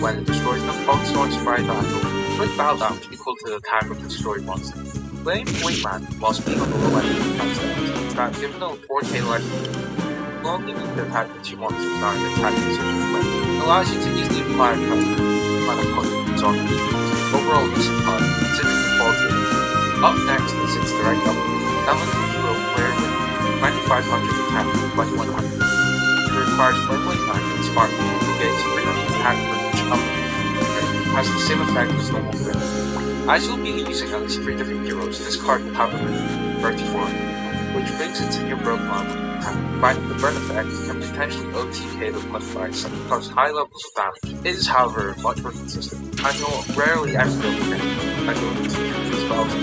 When it destroys enough box swords by battle, crit battle damage equal to the attack of the destroyed monster. Blame Wingman whilst being on the low end of the counter that given a 4k life, you only need to attack the two monsters not an attack decision play. It allows you to easily apply a cut on opponent's on the overall decent card, considering the quality. Up next is its direct upgrade. Elemental Hero player with 9500 attack and 2100. It requires Firmway 9 and Spark to get 300 attack for each upgrade. It has the same effect as normal Flip. As you'll be using at least 3 different heroes, this card will have a 34, which brings it to your broken arm attack. Combining the burn effect, you can potentially OTK the punch by itself and cause high levels of damage. It is, however, much more consistent, and you'll rarely ever go for it, as you'll need to use the spells and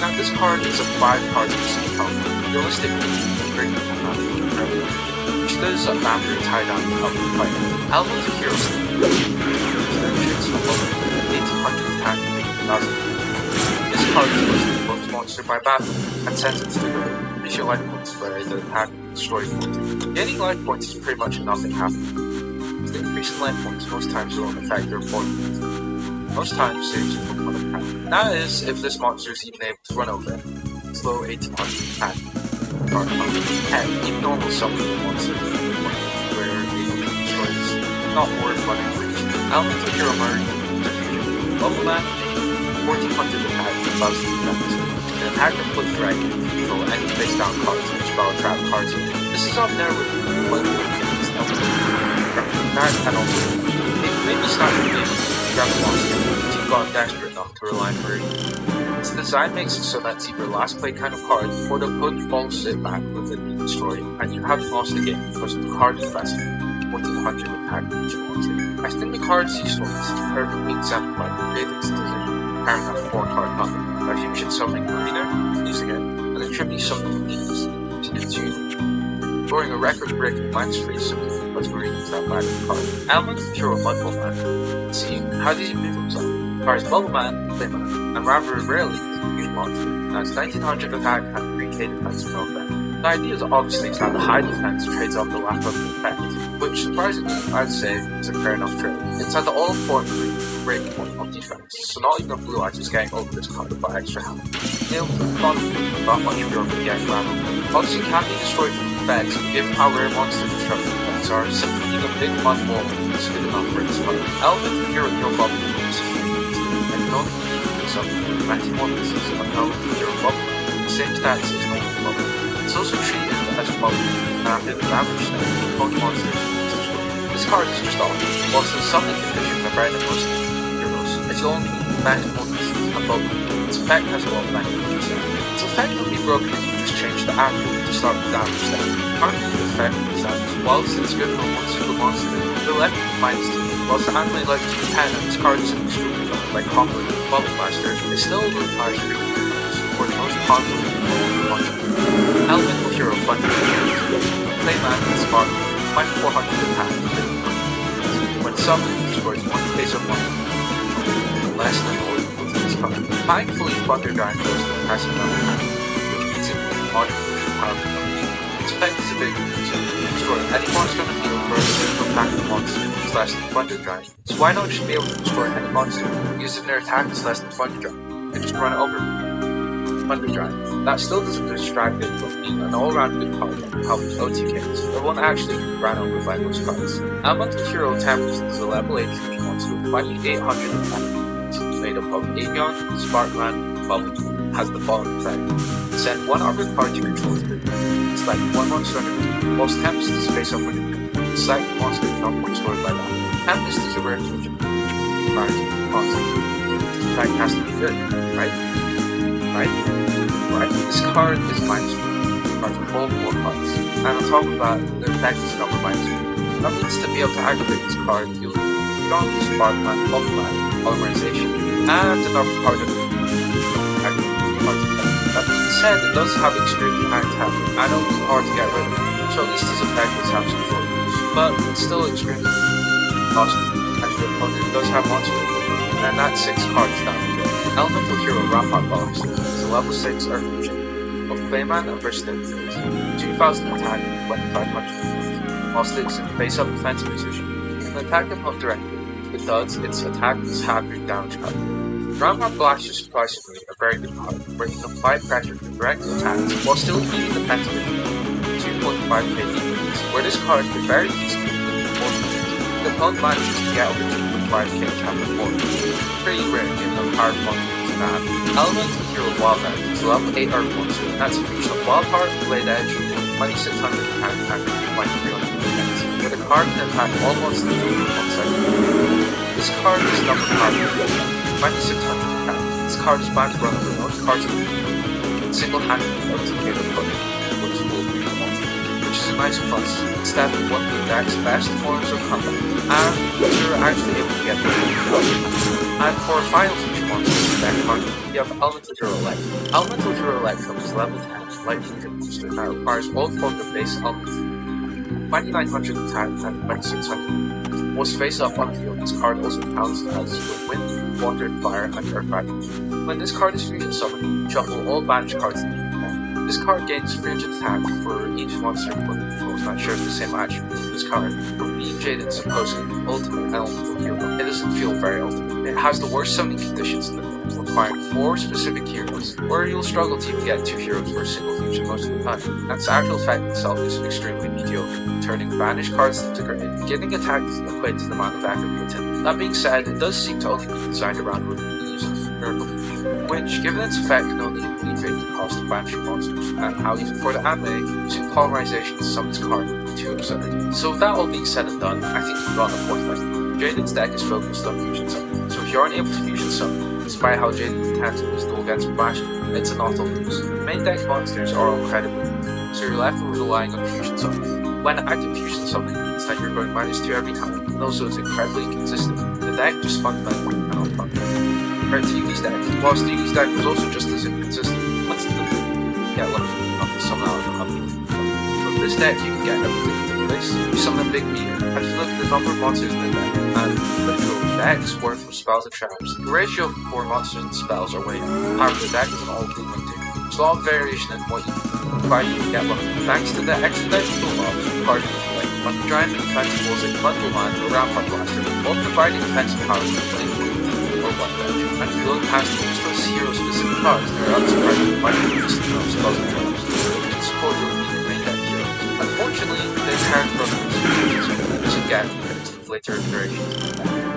now this card is a 5-card DC combo. Realistically, it's great for combat, which does a matter tie down the upper fight. Elemental Heroes, extensions of 1800 attack and 8000. This card is listed to both monster by battle and sends it to the grave. Increase your life points for the attack and destroy points. Getting life points is pretty much a nothing happen. The increase in life points most times won't affect your opponent. Most times saves you from one attack. That is, if this monster is even able to run over it. It's low 1800 attack. And even normal summon the monster where you're able to destroy this. Not worth running for each. Elemental Hero Murray, Bubble Man, 1400 attack and 1000 defense. An attack that puts dragon to control any face down cards and spell trap cards. This is up there with one of the that and also it may be starting to grab the monster if you've gotten desperate enough to rely on Murray. Its design makes it so that it's either last play kind of card or the opponent falls it back with it being destroyed and you haven't lost the game because the card is best 1400 attack each monster. I think the card's usefulness is perfectly exemplified by David's decision carrying a 4-card combo by fusion summoning Mariner, using it, and attributing something Venus to its use. Scoring a record-breaking -3 something was Marines that bad card. Elemental Hero Mudball Man. See, how does he move himself? Cards Bubble Man, Playman, and rather rarely is a huge monster. That's 1900 attack and 3k defense for effect. The idea is obviously that the high defense trades off the lack of effect, which surprisingly, I'd say, is a fair enough trade. It's at the all-important break point of defense, so not even a Blue Eyes is getting over this card by extra help. Nailed to the bottom, not much fewer than getting rattled. Obviously, it can be destroyed from effects, given how rare monster destruction effects are, simply being a big mud ball is good enough for this card. Elemental Hero Heal Bubble is and can only be something with 91 pieces of Elemental Hero Bubble, the same stats as normal Bubble. It's also treated as a bubble, and after the damage that both monsters is destroyed. This card is just awesome. Whilst the summoning conditions are better than most heroes, as you only need maximal pieces of bubble, its effect has a lot of language. It's effectively broken if you just change the attribute to start with damage step. Currently the effect is that whilst it's good for one single monster, the left -2. Whilst the anime likes to be 10 and this card is extremely good, like Combo and Bubble Master, it still requires 3 heroes for the most popular monster. Elemental Hero Fundamental Heroes, Playman and Spark, 2400 attack. summon destroys one face of one less than or equal to this card. Thankfully, Thunder Giant goes to the passive level, which means it can automatically powerful. Its effect is a big so destroy any monster on the field for a single attack of monster is less than Thunder Giant. So why not just be able to destroy any monster using their attack is less than Thunder Giant and just run it over Thunder Giant? That still doesn't distract it from being an all-round good card that helps OTKs, or one actually ran over by most cards. Elemental Hero Tempest is a level 8 fusion monster with 2800 attack. Made up of Aegon, Sparkman, Bubble, has the following effect. Send one armored card you control to the field. Select one monster under the field. Whilst Tempest is face up on your field, select the monster is not destroyed by that. Tempest is a rare fusion monster. This effect has to be good, right? Right. This card is minus 1. Cards with all 4 cards. And on top of that, the effect is number minus 1. That means to be able to activate this card, you'll Aegon, Sparkman, Bubbleman, Polymerization, and another part of the That being said, it does have extremely high attack, and it'll be hard to get rid of, so at least this effect does have some short use. But it's still extremely costly, as your opponent does have monster, and that's 6 cards down. Elemental Hero Rampart Boss is a level 6 Earth fusion of Clayman and Bristol, 2000 attack and 2500 whilst it's in face-up defensive position. You can attack the opponent directly. If it does, its attack is half your damage card. Rampart Blast is surprisingly a very good card, where you can apply pressure to direct attacks while still keeping the defensive 2.5k defense, where this card can very easily the opponent manages to get over 2.5k attack before. Pretty rare given how hard monsters can have. Elemental Hero Wildheart is a level 8 Earth monster, that's a fusion of Wildheart, Blade Edge, 2600 attack and 2300 defense, where the card can attack all monsters in 1 second. This card is number card 2600 attack. This card is banned to run over most cards in the field, single-handedly OTK the opponent, which will be the monster, which is a nice plus. Instead of one of the deck's best forms of combat, and you're actually able to get the And for a final future monster in the deck card, you have Elemental Hero Elect. Elemental Hero Elect comes as level 10 light fusion monster that requires all 4 of the base elements. 2900 attack and 2600. Was face up on the field, this card also counts as with wind, water, fire, and earth dragon. When this card is fusion summoned, shuffle all banished cards in the deck. This card gains 300 attack for each monster put controls that shares the same attribute as this card. For being Jaden's supposedly ultimate elemental hero, it doesn't feel very ultimate. It has the worst summoning conditions in the field, requiring 4 specific heroes, where you'll struggle to even get 2 heroes for a single fusion most of the time. And its actual effect itself is extremely mediocre, turning banished cards into grade. Getting attacked equates to the amount of effort put in. That being said, it does seem to only be designed around removing the use of miracle fusion, which, given its effect, can only alleviate the cost of banishing monsters, and how even for the anime, using polymerization to summon this card would be too absurd. So with that all being said and done, I think we've gotten the point right. Jaden's deck is focused on fusion summon, so if you aren't able to fusion summon, despite how Jaden's tactical is dual against Bastion, it's an auto lose. The main deck monsters are all incredibly weak, so you're left with relying on fusion summon. When active fusion summoning means that you're going -2 every time, and also is incredibly inconsistent. The deck just fundamentally cannot function. Compared to Yugi's deck, whilst Yugi's deck was also just as inconsistent, let's get lucky enough to summon out of the company. From this deck you can get everything into place, you summon a big meter, and you look at the number of monsters in the deck, and literally the deck is worth for spells and traps. The ratio for monsters and spells are way up. However, the deck is an all-blue too. There's a lot of variation in what you can provided you get lucky. Thanks to the extra-dimensional mobs, cards like Thunder Giant, defensive walls like Bundle Man, or Rampart Blaster, all providing defensive powers to play or one damage. And if you look past the useless hero-specific cards, there are other cards that might be used to spells and traps, which can support your main deck hero. Unfortunately, the inherent problems doesn't get into later iterations.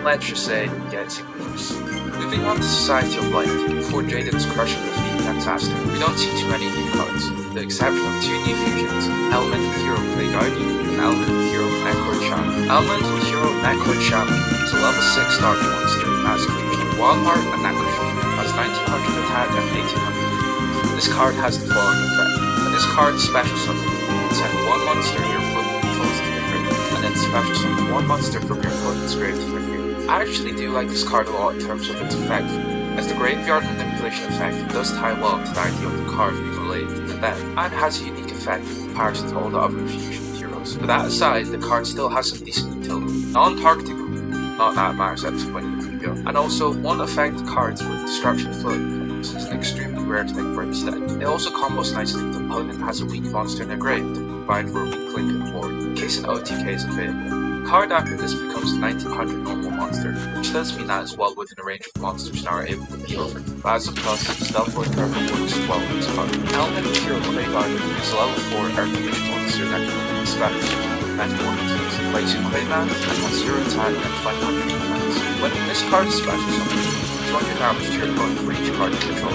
Let's just say, gets even worse. Moving on to Society of Light, before Jaden's crushing defeat fantastic. We don't see too many new cards, with the exception of 2 new fusions, Elemental Hero Clay Guardian and Elemental Hero Necroid Shaman. Elemental Hero Necroid Shaman is a level 6 dark monster that has a fusion of Wildheart and Necroid, has 1900 attack and 1800. This card has the following effect. When this card is special summoned, send 1 monster your opponent controls to your grave, and then special summon 1 monster from your opponent's grave to your grave. I actually do like this card a lot in terms of its effect, as the graveyard manipulation effect does tie well to the idea of the card being related to the deck, and has a unique effect in comparison to all the other fusion heroes. But that aside, the card still has some decent utility. Non-targeting not that matters at this point in the video. And also, won't affect cards with Destruction Flood. This is an extremely rare thing for instead. It also combos nicely if the opponent has a weak monster in their grave to provide for a weak link in the board, in case an OTK is available. Card after this becomes a 1900 normal monster, which does mean that it's well within the range of monsters now are able to be over. But as a plus, Stealth Void Purple works well with this card. Element Hero Clay Garden is a level 4 Archmage monster that can special metamorphosis, placing Clayman and 1/0 attack and 500 defense. When this card is special summon, 200 damage to your opponent for each card you control.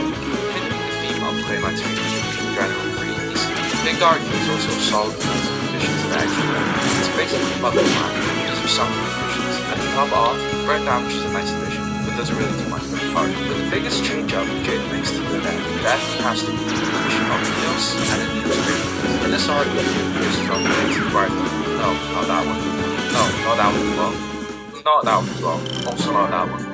Hitting the female Clayman's features generally pretty easy. Big Garden is also a solid addition to the action deck. It's basically Bubble Man, these are some conditions, and to top off, burn damage is a nice addition, but doesn't really do much for the card. But the biggest change up Jade makes to the deck, definitely has to be the addition of Neos and a Neos Green. In this article, here's from the next environment. No, not that one. No, not that one as well. Not that one as well. Also not that one.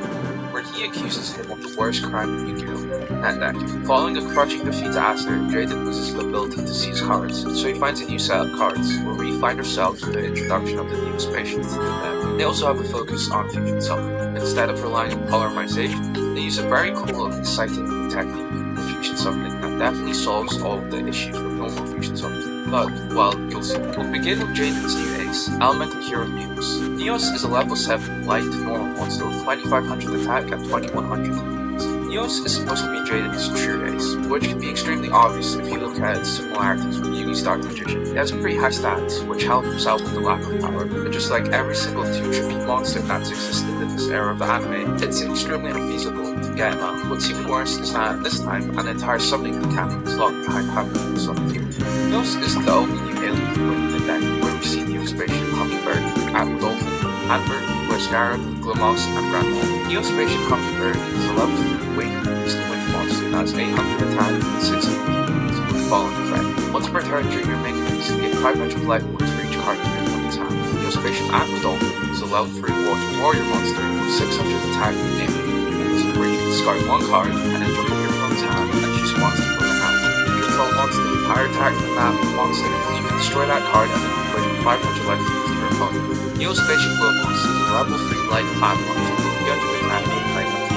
Where he accuses him of the worst crime in Yu-Gi-Oh! That deck. Following a crushing defeat to Aster, Jaden loses the ability to seize cards, so he finds a new set of cards, where we find ourselves with the introduction of the new patience to the deck. They also have a focus on fusion summoning. Instead of relying on polymerization, they use a very cool and exciting technique for fusion summoning that definitely solves all of the issues with normal fusion summoning. But, well, you'll see. We'll begin with Jaden's new ace, Elemental Hero Neos. Neos is a level 7 light normal monster with 2500 attack and 2100 defense. Neos is supposed to be Jaden's true ace, which can be extremely obvious if you look at its similarities with Yugi's Dark Magician. It has pretty high stats, which helps out with the lack of power, but just like every single 2-3 monster that's existed in this era of the anime, it's extremely unfeasible to get him out. What's even worse is that this time, an entire summoning mechanic is locked behind having the summon team. Neos is the only new alien to win the deck, where we see Neos Spaceship Hummingbird, Atwood Dolphin, Antler, Scarab, Glomoss, and Grandma. Neos Spaceship Hummingbird is a level 3 wing beast wind monster that has 800 attack and 600 defense with the following effect. Once per turn during your main phase, you get 500 life points for each card in your opponent's hand. Neos Spaceship Atwood Dolphin is a level 3 water warrior monster with 600 attack and 800 defense, where you can discard one card and then look at your opponent's hand and choose a monster from the hand. Control monster with higher attack than that monster, you can destroy that card and then put 500 life points to your opponent. Neos Spaceship Glomoss is a level 3 light flat monster with 300 attack and 900.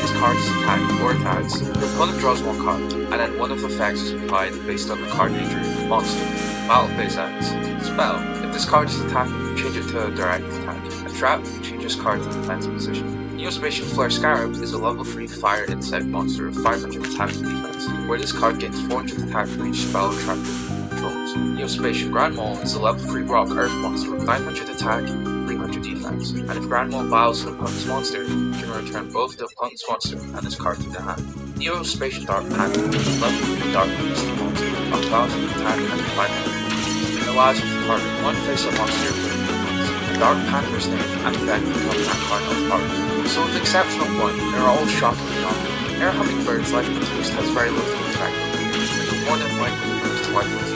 This card is attacked 4 attacks, your opponent draws 1 card, and then one of the effects is applied based on the card nature of the monster. Battle phase ends. Spell. If this card is attacking, change it to a direct attack. A trap, change this card to defensive position. Neos Spaceship Flare Scarab is a level 3 fire insect monster with 500 attack and defense, where this card gains 400 attack for each spell or trap it controls. Neos Spaceship Grand Mole is a level 3 rock earth monster with 900 attack and 300 defense, and if Grand Mole battles an opponent's monster, you can return both the opponent's monster and this card to the hand. Neos Spaceship Dark Panther is a level 3 dark beast monster with 1000 attack and 500 defense. It allows you to target one face-up monster with the Dark Panther's name and then become that card on target. So with the exception of one, they are all shockingly non-lethal. Air Hummingbird's life boost has very little effect on you, but you're more than likely to boost life boost.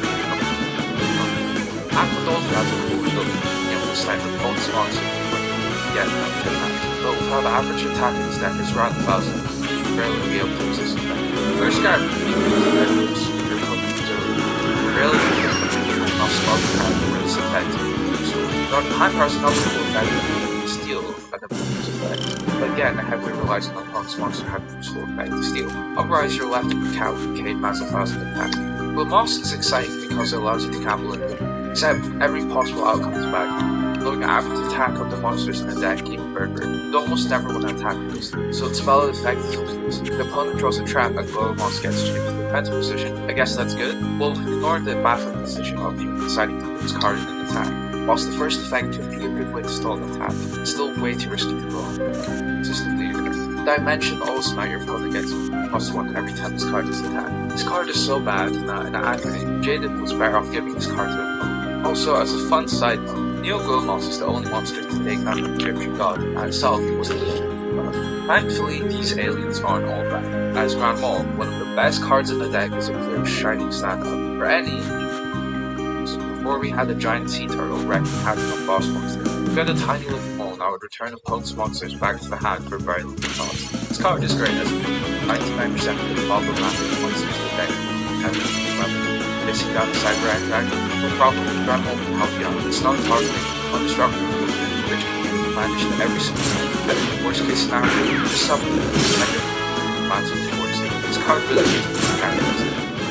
Aqua Dolphin has a cool ability to be able to snipe the opponent's monster yet another attack, but with how the average attack in this deck is around 1000, you should barely be able to resist the effect. First Scarab can be used as a boost with your opponent's ability. You're rarely going to get the neutral enough spell to have where this effect is useful. Dark Panther has another cool effect to steal an opponent's effect, but again, heavily relies on the opponent's monster having a useful effect to steal. Otherwise, you're left with Cow and Cade has 1000 attack. Glomoss is exciting because it allows you to gamble in it, except every possible outcome is bad. Looking at average attack of the monsters in the deck, even Burger, you almost never want to attack boost, so its spell effect is useless. The opponent draws a trap and Glomoss gets changed to defensive position. I guess that's good. We'll ignore the baffling decision of you deciding to lose card in an attack. Whilst the first effect would be a good way to stall an attack, it's still way too risky to draw. Consistently Dimension also now your opponent gets +1 every time this card is attacked. This card is so bad that in the anime, Jaden was better off giving this card to the opponent. Also, as a fun side note, Neo Glomoss is the only monster to take down the Egyptian god, and itself was the Egyptian god. Thankfully, these aliens aren't all bad. As Grand Mole, one of the best cards in the deck is a clear shining stand-up for any. Before we had a giant sea turtle wrecking havoc on boss monster, we had a tiny little mole that would return opponent's monsters back to the hand for very little cost. This card is great as 99% of the problematic monsters in the deck have missing down the cyber attack, no problem with Grand Mole can help you out. It's not targeting, undestructible, which can be advantage to every single time. And in the worst case scenario, just summon massive towards it. This card really is characters.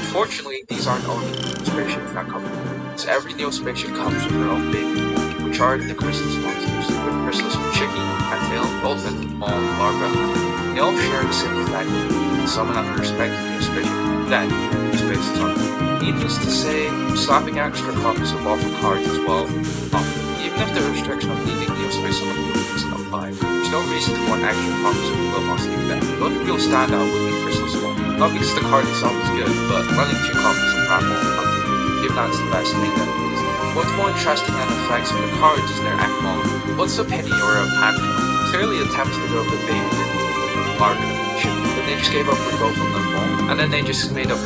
Unfortunately, these aren't only spaceships that come with it. So every Neo spaceship comes with their own baby, which are the Chrysalis monsters. The Chrysalis with Chicky, Cattail, Dolphin, Maul, Larva. They all share the same effect. Summon at the respective Neo spaceship, then Neo space is on. Needless to say, slapping extra copies of awful cards as well. Even if the restriction of needing Neo space on the field isn't applied, there's no reason to want extra copies of the Glove Monster then. The only real standout would be Chrysalis Maul. Not because the card itself is good, but running 2 copies of Grand Maul, if that's the best thing that it is. What's more interesting than the effects of the cards is their Ekmon. What's a penny or a pantry? Clearly attempted to go with baby market ship, but they just gave up with both of them all, and then they just made up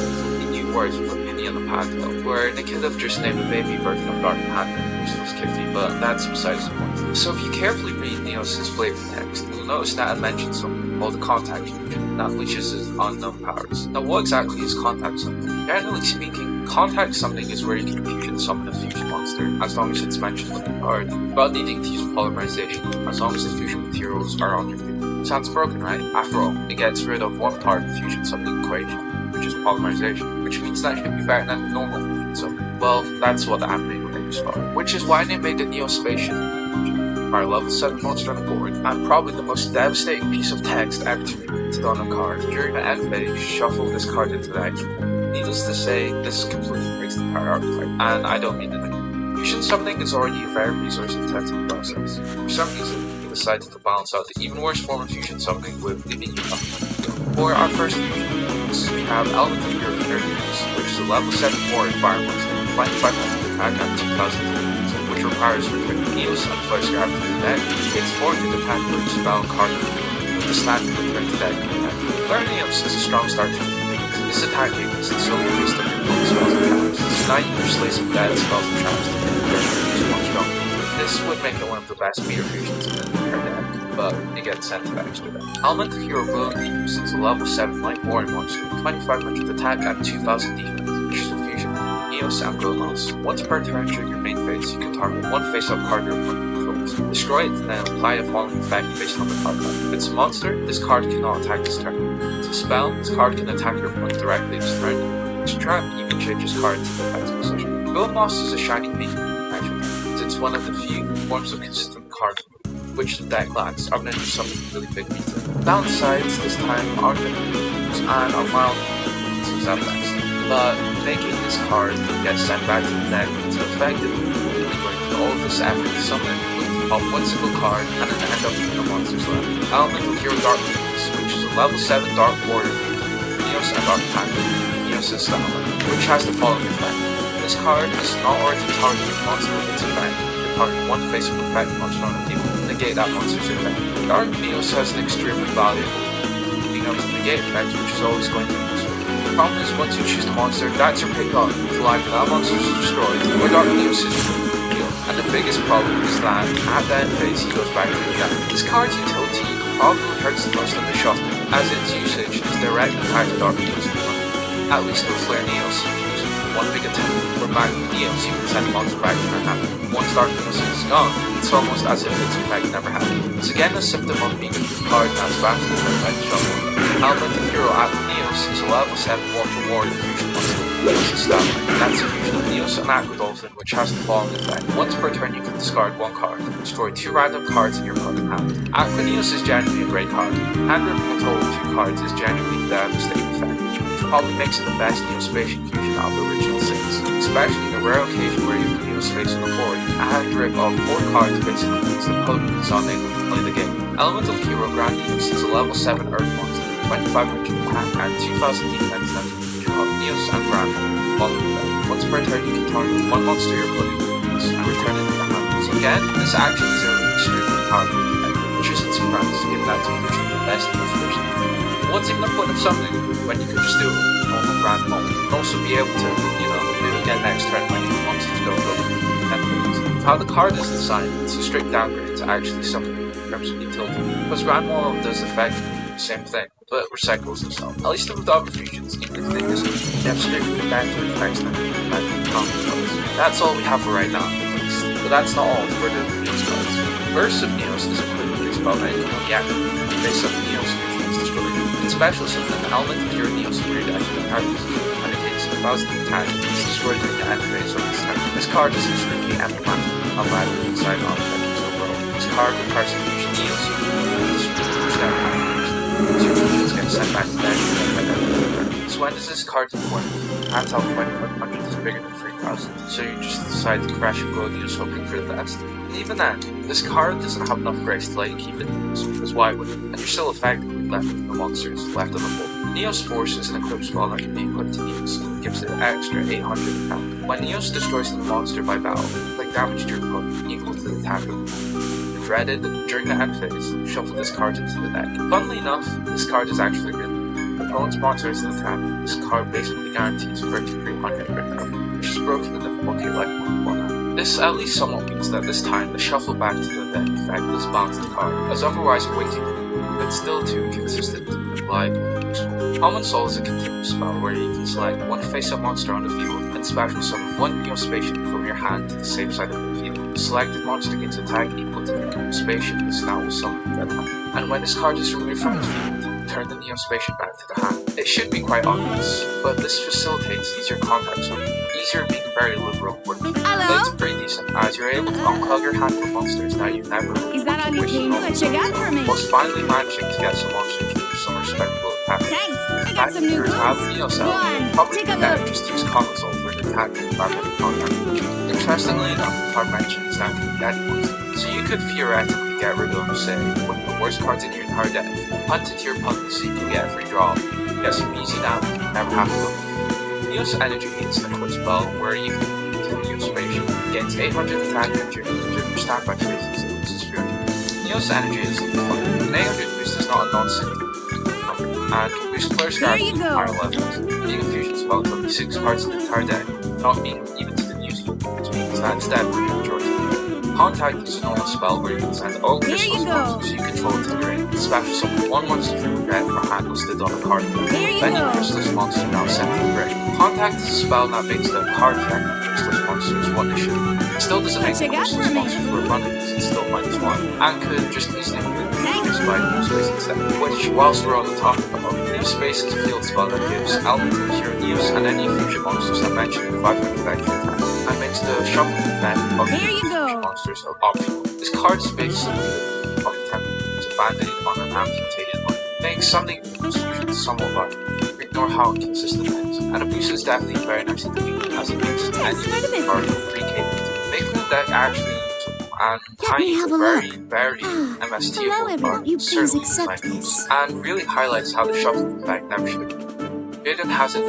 new words for penny and the Panther, where they could have just named the baby version of Dark Panther, which was Kitty, but that's besides the point. So if you carefully read Neos' flavor text, you'll notice that it mentions something called the Contact Fusion that leashes his unknown powers. Now what exactly is Contact Something? Generally speaking, Contact Something is where you can fusion summon a fusion monster, as long as it's mentioned on the card, without needing to use polymerization, as long as the fusion materials are on your field. Sounds broken, right? After all, it gets rid of one part of the fusion summoning equation, which is polymerization, which means that should be better than normal fusion summoning. Well, that's what the anime claims for, which is why they made the Neo Spaceship our level 7 monster on the board, and probably the most devastating piece of text ever to be printed on a card. During the end phase, shuffle this card into the action. Needless to say, this completely breaks the entire archetype, and I don't mean it. Fusion summoning is already a very resource-intensive process. For some reason, we decided to balance out the even worse form of fusion summoning with leaving you nothing. For our first fusion, we have Elemental Hero Inheritance, which is a level 7 warrior fire monster, 2500 attack and 2000 which requires returning Neos and Flesh Grab to the deck. It's 400 attack for each spell card with the standard return to deck. Learning Neos is a strong start to the game. This attack weakness is slowly based on your opponent's spells and traps. So now you can slay some dead spells and traps to use one strong. This would make it one of the best meter fusions in the entire deck, but you get sent to the extra deck. Elemental Hero Willing Neos is a level 7 light warrior monster with 2500 attack and 2000 defense, which is a fusion. Neos and Glomos. Once per turn during your main phase, you can target one face-up card your opponent controls. Destroy it and then apply a following effect based on the card type. If it's a monster, this card cannot attack this turn. If it's a spell, this card can attack your opponent directly this turn. If it's a trap, you can change this card to defensive position. Glomos is a shiny beacon magic. It's one of the few forms of consistent card which the deck lacks, other than something really big beaten. Downsides this time are the and are mild setbacks. But making this card get sent back to the deck is effectively going through all of this effort to summon it with pop one single card and then end up with no monsters left. Elemental Hero Dark Neos, which is a level 7 Dark Warrior Neos and Dark Panther, Neos is which has the following effect. This card is not ordered to target a monster with its effect. You target one face-up effect monster on the field and negate that monster's effect. Dark Neos has an extremely valuable being able to negate effect, which is always going to be useful. The problem is once you choose the monster, that's your pick up. If either that monster is destroyed, or Dark Neos is revealed. And the biggest problem is that at the end phase he goes back to the deck. This card's utility probably hurts the most on the shuffle, as its usage is direct attack to Dark Neos. At least with Flare Neos, using one big attack. For back with Neos, you can send the monster back to their hand. Once Dark Neos is gone, it's almost as if its effect never happened. It's again a symptom of being a card as fast as the shuffle. Elemental Hero at Neos is a level 7 Water Warrior fusion monster. Neos is stamina. That's a fusion of Neos and Aqua Dolphin, which has the following effect. Once per turn you can discard one card. Destroy 2 random cards in your opponent's hand. Aqua Neos is genuinely a great card. Hand ripping a total of 2 cards is genuinely a devastating effect, which probably makes it the best Neospatial fusion out of the original 6. Especially in a rare occasion where you have Neospace on the board. A hand rip of 4 cards basically means the opponent is unable to play the game. Elemental Hero Grand Neos is a level 7 Earth monster. 2500 attack and 2000 defense that fusion of Neos and Grand following that. Once per turn you can target one monster you're putting with and return it to the hand. So again, this action is an extremely powerful effect, which isn't surprising given that it's usually the best in the first. What's even the point of something when you could just do a normal Grand moment? You can also be able to, do it again next turn when you want to go how the card is designed, it's a strict downgrade to actually something in terms of utility. Because Grand Mall does effectively the same thing, but recycles themselves. At least with Dogma Fusions, even if they disagree, they have strictly better effects than common colors. That's all we have for right now, at least. But that's not all for the news cards. Burst of Neos is equipped with a spell that can only activate face up Neos once destroyed. In special summon an element of your Neos from your deck to the target position. When it hits 1,000 attack, it's destroyed during the end phase of this turn. This card is extremely emblematic of battle inside on effects overall. This card requires a fusion Neos to push down counters. Two fusions get sent back to deck by that turn. So when does this card work? Hands out 2500 is bigger than 3000, so you just decide to crash and go Neos hoping for the best. And even then, this card doesn't have enough grace to let you keep it Neos, because why would it? And you're still effectively left with the monsters left on the board. Neos Force is an equipped spell that can be equipped to Neos, and gives it extra 800 attack. When Neos destroys the monster by battle, click damage to your opponent equal to the attack of the dreaded. During the end phase, shuffle this card into the deck. Funnily enough, this card is actually good. Opponent's monster is an attack. This card basically guarantees 3300 crit card, which is broken in the 4K like 1 This at least somewhat means that this time the shuffle back to the deck effect does balance the card, as otherwise waiting but still too inconsistent, reliable, and useful. Common Soul is a continuous spell where you can select one face-up monster on the field and special summon one Neospatian from your hand to the safe side of the field. The selected monster gets attack equal to the Neospatian is now summoned that hand. And when this card is removed from the field, turn the Neospatian back to the hand. It should be quite obvious, but this facilitates easier contact summoning, easier being very liberal working. It's pretty decent, as you're able to unclog your hand for monsters that you've never Is that all you came to check out for me? whilst finally managing to get some monsters with some respectable attack. Thanks, I got some new If you have rules. Neos Go out, on, probably take a better look. just use Common Soul for an attack and barbaric contact. Interestingly enough, the card mentions that can be any monster, so you could theoretically get rid of, say, one of the worst cards in your entire deck, hunt it to your opponent so you can get a free draw, get some easy damage, and never have to go. Neos Energy is an equipped spell where you can Neospatian gains 800 attack and your standby phases and loses 300. Neos Energy is fun. An 800 boost is not a non-significant number, and can boost players' cards to higher levels. Being a fusion spell with only 6 cards in the entire deck, not being even to the news field, which means that instead we're going to enjoy it. Contact is a normal spell where you can send all your useless monsters you control to your aim. Special summon one monster from your deck or hand listed on a card deck. Then your useless monster now sent to the grave. Contact is a spell that makes the card effect of useless monsters what they should be. It still doesn't make the useless monster for running because it's still -1, and could just easily be used by new space instead. Which, whilst we're on the topic of new space, is a field spell that gives element of your Neos and any fusion monsters that mention 500 extra attack, and makes the shuffle event of monsters optional. This card is basically a band-aid on an amputated one. Makes something somewhat lucky. Ignore how inconsistent it is. And a boost is definitely very nice to do as it makes any card free-capable. Making the deck actually usable and tiny very MST-able card certainly designed this. And really highlights how the shuffle effect never should have been. Jaden has it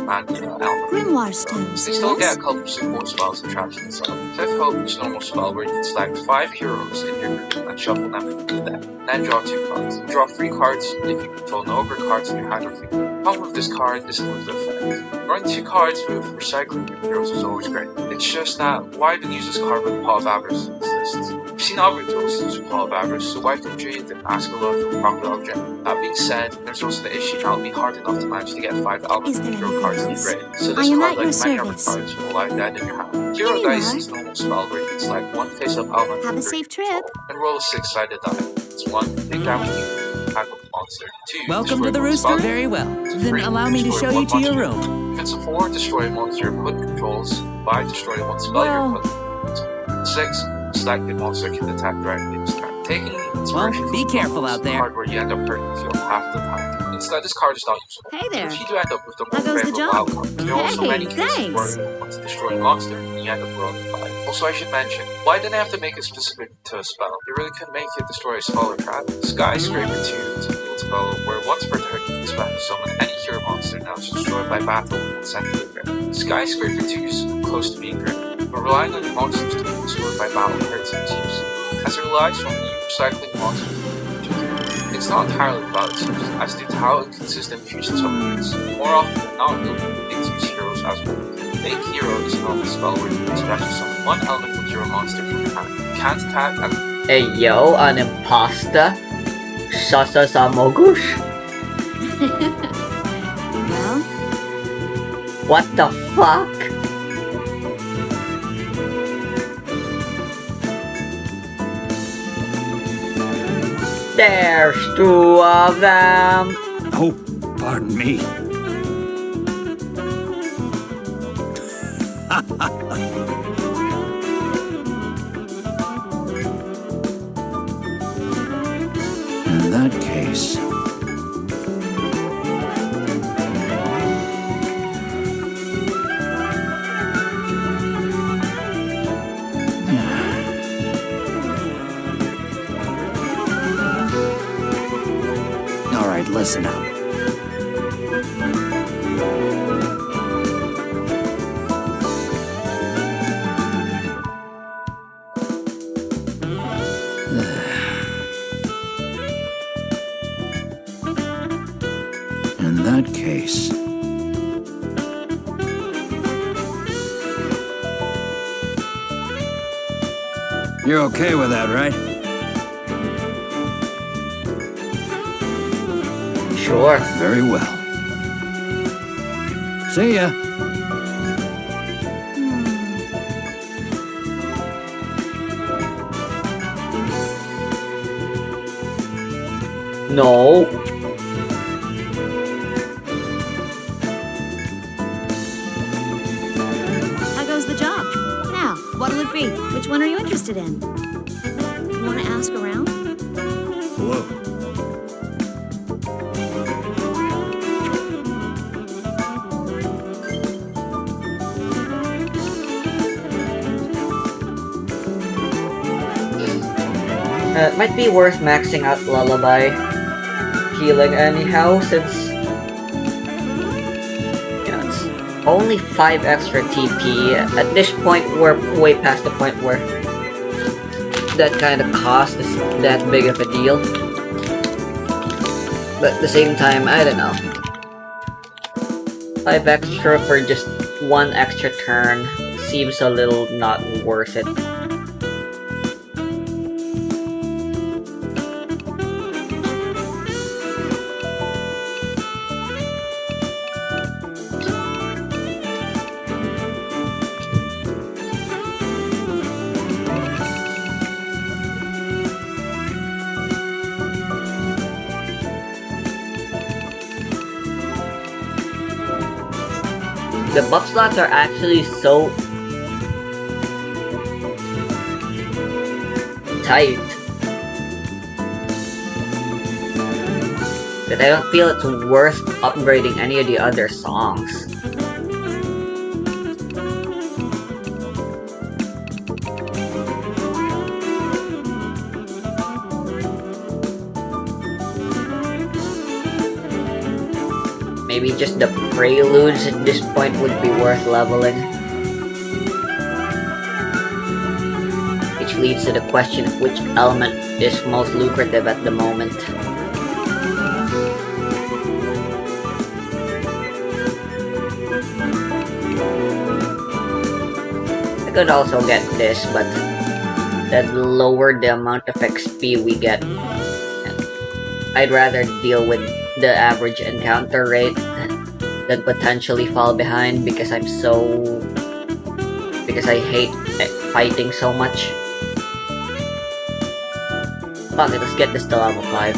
and element. Grimoire stones. They still get a couple of support spells attached inside. Fifth Hope is a normal spell where you can select 5 heroes in your group and shuffle them into the deck. Then draw 2 cards. Draw 3 cards if you control no other cards in your hand or field. The problem with this card is the effect. Drawing 2 cards with recycling your heroes is always great. It's just that, why even use this card with Paw of Avarice exists? We've seen other tools use Paw of Avarice, so why couldn't you then ask a lot for Crocodile Gem? That being said, there's also the issue that it'll be hard enough to manage to get 5 element hero cards in the grade. So this card, like many other cards, will lie dead in your hand. Hero Dice is a normal spell where you can select 1 face-up element Have a safe trip. and roll a 6-sided die. It's 1, take damage to attack with the monster. 2, welcome to the rooster. Very well. Then allow me to show you to your room. If it's a 4, destroy a monster your opponent controls. 5, destroy 1 spell your opponent controls. 6, selected monster can attack directly this turn. Taking inspiration be careful out there. Card where you end up hurting the field half the time. Instead, this card is not useful. Hey there. If you do end up with the How more goes the favorable job? outcome, there are also Hey, many cases thanks. where you want to destroy a monster and you end up rolling 5. Also, I should mention, why didn't I have to make it specific to a spell? You really couldn't make it destroy a spell or trap. Skyscraper 2 is a field spell where once per turn you can special summon any hero monster now is destroyed by battle and sent to the grave. Skyscraper 2 is close to being great, but relying on your monsters to be destroyed by battle hurts its use, as it relies on you recycling monsters. It's not entirely about its use, as due to how inconsistent fusion summon is. More often than not, you'll use heroes as well. Make Hero is a normal spell where you can special summon 1 elemental hero monster from your hand. You can't attack and Hey yo, an imposter? Shasa Samogush? Well, What the fuck? There's two of them. Oh, pardon me. In that case... All right, listen up. In that case... You're okay with that, right? Sure. Very well. See ya. No. How goes the job? Now, what'll it be? Which one are you interested in? You want to ask around? Hello. It might be worth maxing out Lullaby healing anyhow, since it's only 5 extra TP. At this point, we're way past the point where that kind of cost is that big of a deal. But at the same time, I don't know. 5 extra for just 1 extra turn seems a little not worth it. The buff slots are actually so tight that I don't feel it's worth upgrading any of the other songs. Maybe just the preludes at this point would be worth leveling. Which leads to the question of which element is most lucrative at the moment. I could also get this, but that lowered the amount of XP we get. I'd rather deal with the average encounter rate than potentially fall behind because I hate fighting so much. Fuck it, let's get this to level 5.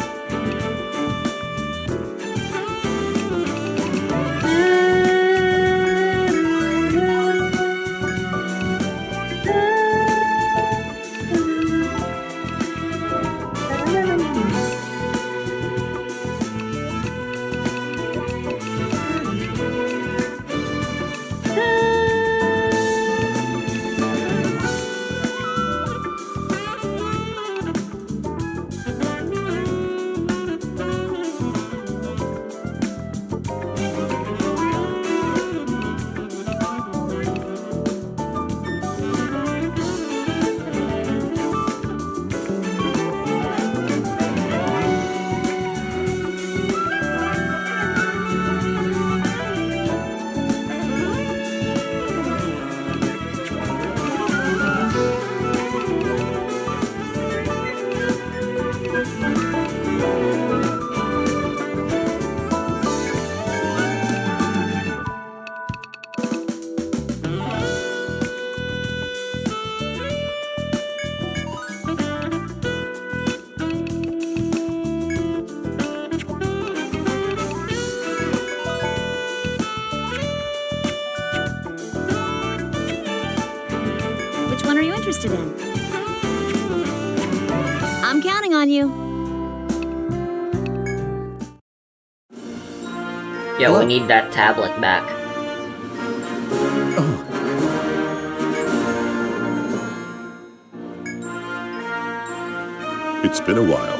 interested in. I'm counting on you. Yo, we need that tablet back. Oh, It's been a while.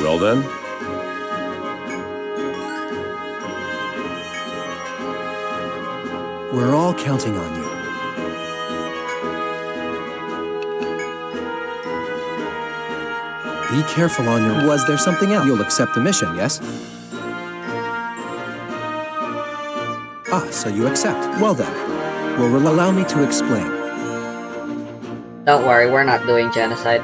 Well then, We're all counting on you. Be careful on your... Was there something else? You'll accept the mission, yes? Ah, so you accept. Well then, will allow me to explain. Don't worry, we're not doing genocide.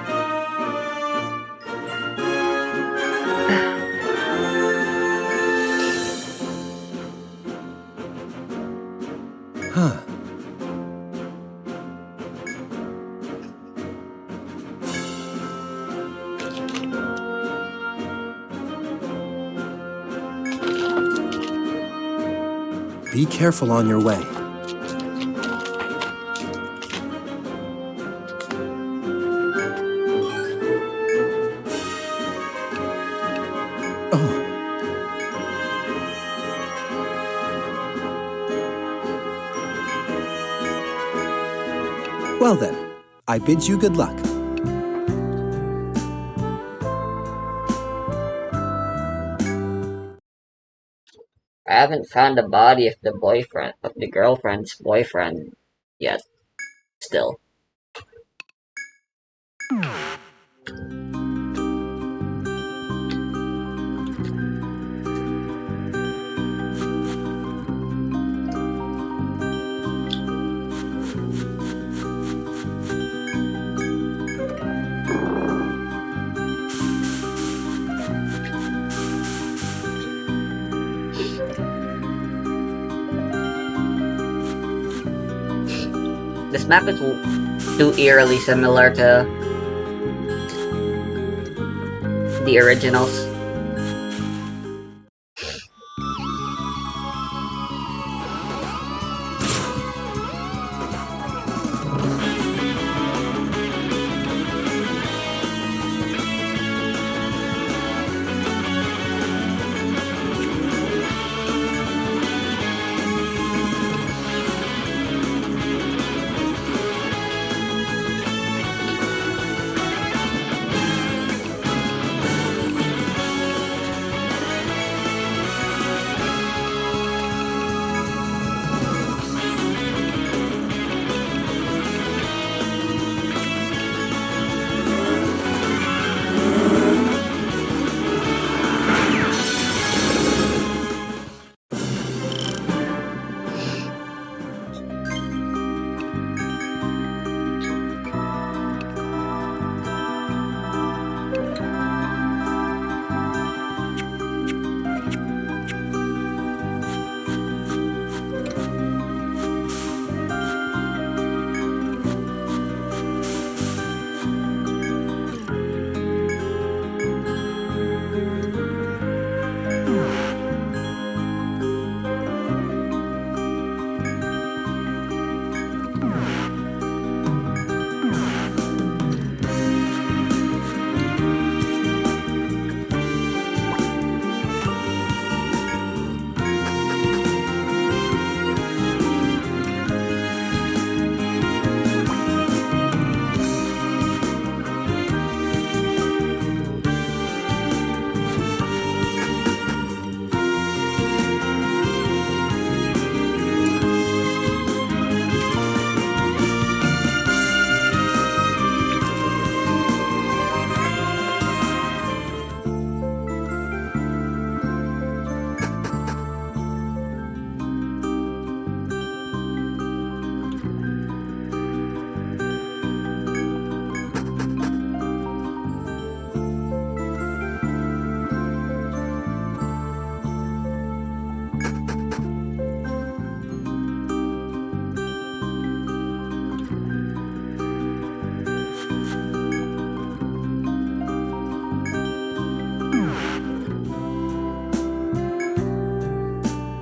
Huh. Be careful on your way. Oh. Well then, I bid you good luck. I haven't found the body of the girlfriend's boyfriend yet. Still. This map is too eerily similar to the originals.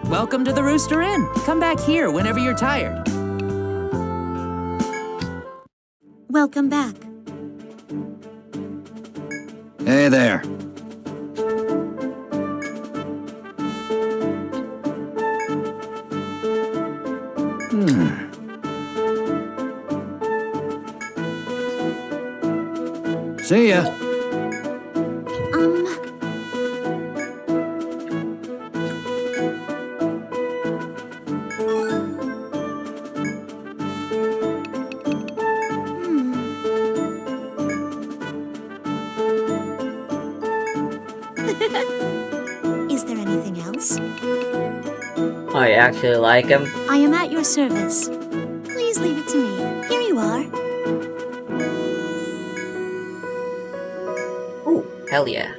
Welcome to the Rooster Inn. Come back here whenever you're tired. Welcome back. Hey there. See ya. Is there anything else? I actually like him. I am at your service. Please leave it to me. Here you are. Ooh, hell yeah.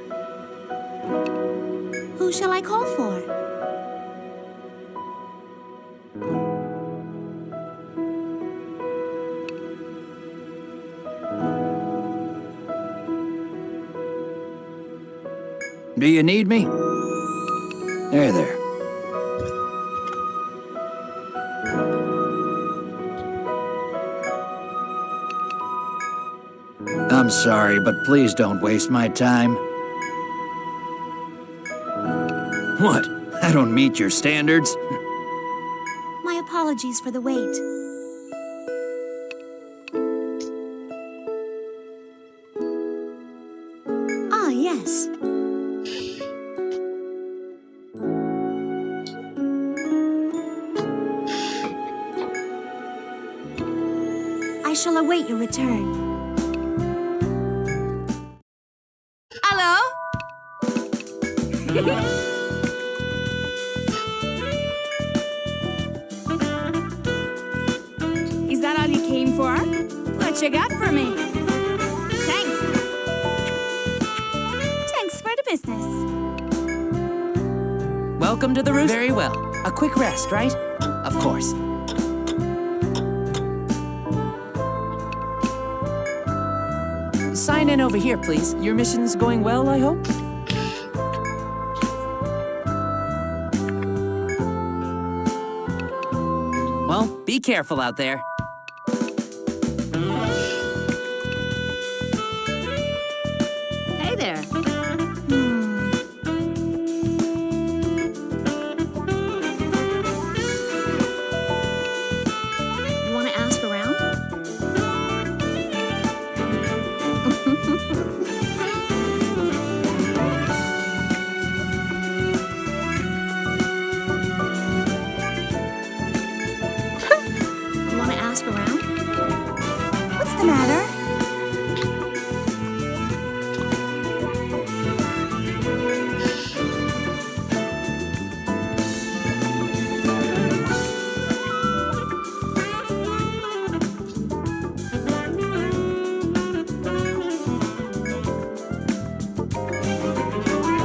Who shall I call for? Do you need me? There. I'm sorry, but please don't waste my time. What? I don't meet your standards? My apologies for the wait. Ah, yes. I shall await your return. Hello? Is that all you came for? What you got for me? Thanks. Thanks for the business. Welcome to the Rooster. Very well. A quick rest, right? Of course. Sign in over here, please. Your mission's going well, I hope? Well, be careful out there. Hey there. You want to ask around? You want to ask around? What's the matter?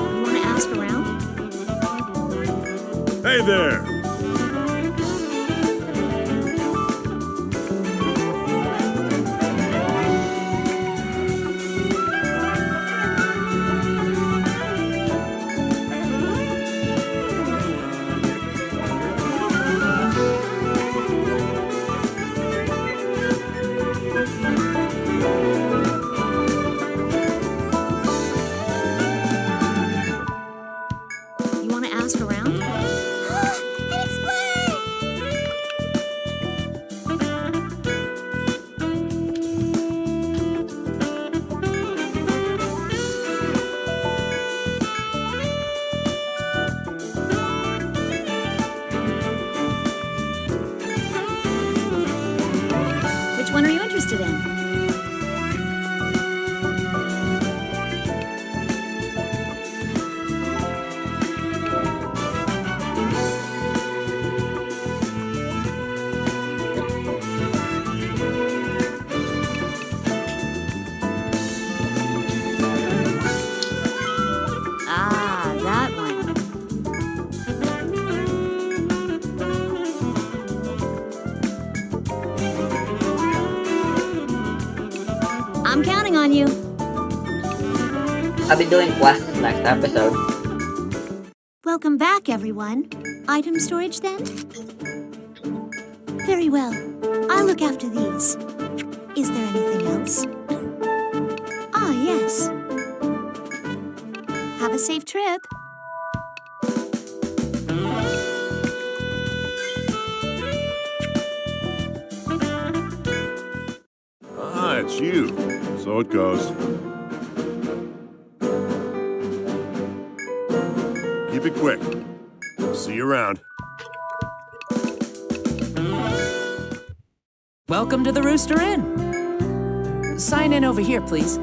You want to ask around? Hey there! You want to ask around? Explain! Which one are you interested in? Ah, that one. I'm counting on you. I'll be doing quests next episode. Welcome back, everyone. Item storage, then? Very well. I'll look after these. Is there anything else? Ah, yes. Have a safe trip. Ah, it's you. So it goes. Keep it quick. See you around. Welcome to the Rooster Inn. Sign in over here, please.